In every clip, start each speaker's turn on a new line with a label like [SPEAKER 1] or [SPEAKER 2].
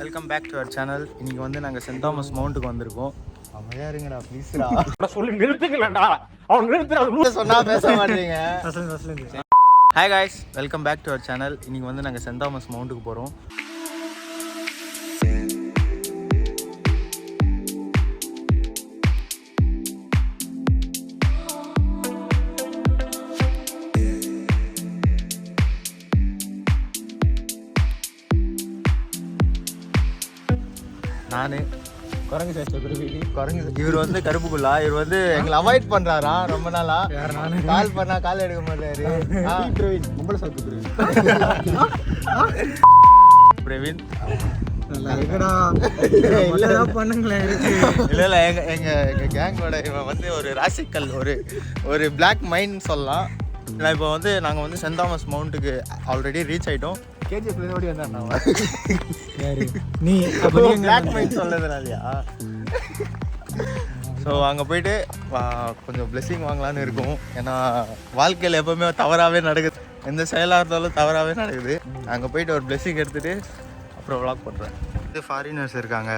[SPEAKER 1] Welcome back to our channel. இன்னைக்கு வந்து நாங்கள் சென்ட் தாமஸ் மவுண்ட்டுக்கு வந்திருக்கோம். அமைதியா இருங்கடா ப்ளீஸ்டா.
[SPEAKER 2] சொல்லி நிறுத்துங்களேன்டா. அவன் நிறுத்துறான்
[SPEAKER 1] சொன்னா பேச மாட்டீங்க. Hi guys, welcome back to our channel. இன்னைக்கு வந்து நாங்கள் சென்ட் தாமஸ் மவுண்ட்டுக்கு போகிறோம். நான் இவர் வந்து கருப்புக்குள்ளா, இவர் வந்து எங்களை அவாய்ட் பண்றாரா ரொம்ப நாளா. கால் பண்ணா கால் எடுக்க மாட்டாரு. பிரவீன் இல்ல எங்க கேங்கோட இவன் வந்து ஒரு ராசிக்கல், ஒரு பிளாக் மைண்ட் சொல்லலாம். இப்போ வந்து நாங்கள் வந்து சென்ட் தாமஸ் மவுண்ட்டுக்கு ஆல்ரெடி ரீச் ஆகிட்டோம். கேஜிஎஃப்ல ஓடி வந்தான் நீ பிளாக் மைண்ட் சொல்லதுனாலயா. ஸோ அங்கே போயிட்டு கொஞ்சம் பிளெஸிங் வாங்கலான்னு இருக்கும். ஏன்னா வாழ்க்கையில் எப்போவுமே தவறாகவே நடக்குது, எந்த செயலாக இருந்தாலும் தவறாகவே நடக்குது. அங்கே போயிட்டு ஒரு பிளெஸிங் எடுத்துகிட்டு அப்புறம் விளாக் பண்ணுறேன். இது ஃபாரினர்ஸ் இருக்காங்க.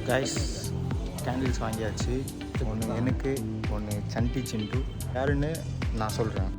[SPEAKER 1] கைஸ், கேண்டில்ஸ் வாங்கியாச்சு. ஒன்று எனக்கு, ஒன்று சண்டி சிண்டு. யாருன்னு நான் சொல்கிறேன்.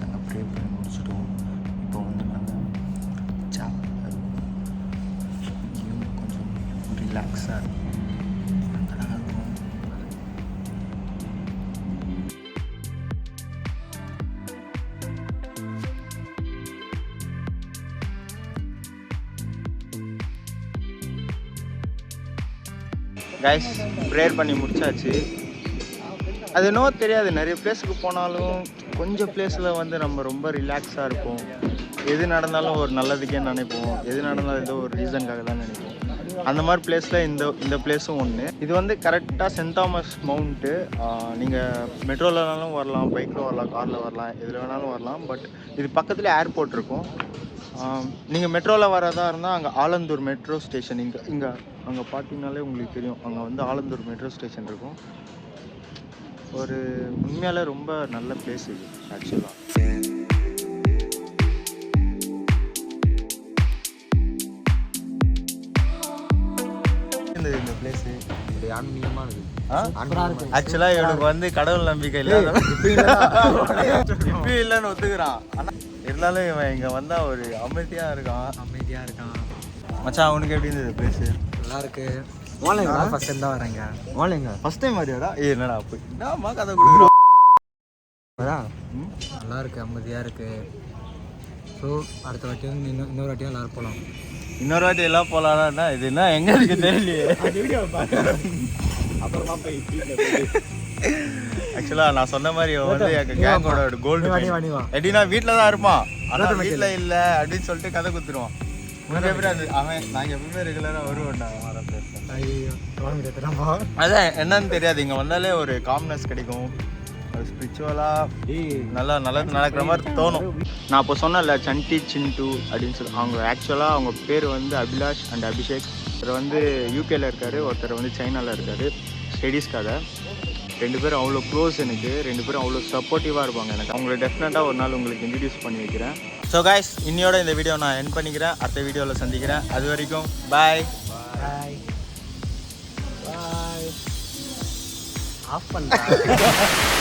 [SPEAKER 1] அங்கே ப்ரே பண்ணி முடிச்சுட்டோம். இப்போ வந்து நாங்கள் கொஞ்சம் ரிலாக்ஸாக இருக்கும். கைஸ், ப்ரேயர் பண்ணி முடிச்சாச்சு. அது என்னவோ தெரியாது, நிறைய பிளேஸுக்கு போனாலும் கொஞ்சம் பிளேஸில் வந்து நம்ம ரொம்ப ரிலாக்ஸாக இருப்போம். எது நடந்தாலும் ஒரு நல்லதுக்கே நினைப்போம், எது நடந்தாலும் ஏதோ ஒரு ரீசனுக்காக தான் நினைப்போம். அந்த மாதிரி பிளேஸில் இந்த பிளேஸும் ஒன்று. இது வந்து கரெக்டாக சென்ட் தாமஸ் மவுண்ட்டு. நீங்கள் மெட்ரோலனாலும் வரலாம், பைக்கில் வரலாம், காரில் வரலாம், எதில் வேணாலும் வரலாம். பட் இது பக்கத்தில் ஏர்போர்ட் இருக்கும். நீங்கள் மெட்ரோவில் வரதா இருந்தால் அங்கே ஆலந்தூர் மெட்ரோ ஸ்டேஷன் இங்கே அங்கே பார்த்தீங்கனாலே உங்களுக்கு தெரியும். அங்கே வந்து ஆலந்தூர் மெட்ரோ ஸ்டேஷன் இருக்கும். ஒரு உண்மையாலே ரொம்ப நல்ல பிளேஸ் இது ஆக்சுவலாக. இந்த பிளேஸு ஆக்சுவலாக இவனுக்கு வந்து கடவுள் நம்பிக்கை இல்லாத இப்பயும் இல்லைன்னு ஒத்துக்கிறான். ஆனால் இருந்தாலும் இவன் இங்கே வந்தால் ஒரு அமைதியாக இருக்கான். மச்சான், அவனுக்கு எப்படி இருந்தது பிளேஸு?
[SPEAKER 3] நல்லா இருக்கு. ஓன்லைன் ஃபர்ஸ்ட் டைம் தான் வரேங்க. ஓன்லைங்க
[SPEAKER 1] ஃபர்ஸ்ட் டைம் மாதிரியாடா? என்னடா போய் என்னம்மா கதை கொடுக்குறோம்.
[SPEAKER 3] நல்லா இருக்கு, அமைதியாக இருக்கு. ஸோ அடுத்த வாட்டியும் இன்னொரு வாட்டியும் எல்லாரும் போகலாம்.
[SPEAKER 1] இன்னொரு வாட்டி எல்லாம் போகலான்னா இது என்ன எங்கே இருக்கு தெரியலையே.
[SPEAKER 3] அப்புறமா போய்
[SPEAKER 1] ஆக்சுவலாக நான் சொன்ன மாதிரி வந்து எங்கள் கேங்கோட கோல்டு எப்படின்னா வீட்டில் தான் இருப்பான், ஆனால் வீட்டில் இல்லை அப்படின்னு சொல்லிட்டு கதை குத்துருவான். உனக்கு எப்படி அது அவன் நாங்கள் எப்பவுமே ரெகுலராக வருவோம்டா. அதான் என்னன்னு தெரியாது, இங்கே வந்தாலே ஒரு காம்னஸ் கிடைக்கும், ஸ்பிரிச்சுவலாக நல்லா நல்லது நடக்கிற மாதிரி தோணும். நான் இப்போ சொன்னேன்ல சண்டி சிண்டு அப்படின்னு சொல்லி, அவங்க ஆக்சுவலாக அவங்க பேர் வந்து அபிலாஷ் அண்ட் அபிஷேக். ஒருத்தர் வந்து யூகேல இருக்கார், ஒருத்தர் வந்து சைனாவில் இருக்கார் ஸ்டடீஸ்க்காக. 2 பேரும் அவ்வளோ க்ளோஸ் எனக்கு, 2 பேரும் அவ்வளோ சப்போர்ட்டிவாக இருப்பாங்க எனக்கு. அவங்கள டெஃபினட்டாக ஒரு நாள் உங்களுக்கு இன்ட்ரடியூஸ் பண்ணி வைக்கிறேன். ஸோ கைஸ், இன்னையோட இந்த வீடியோ நான் எண்ட் பண்ணிக்கிறேன். அடுத்த வீடியோவில் சந்திக்கிறேன். அது வரைக்கும் பாய்.
[SPEAKER 3] ஆஃப் பண்ணுறேன்.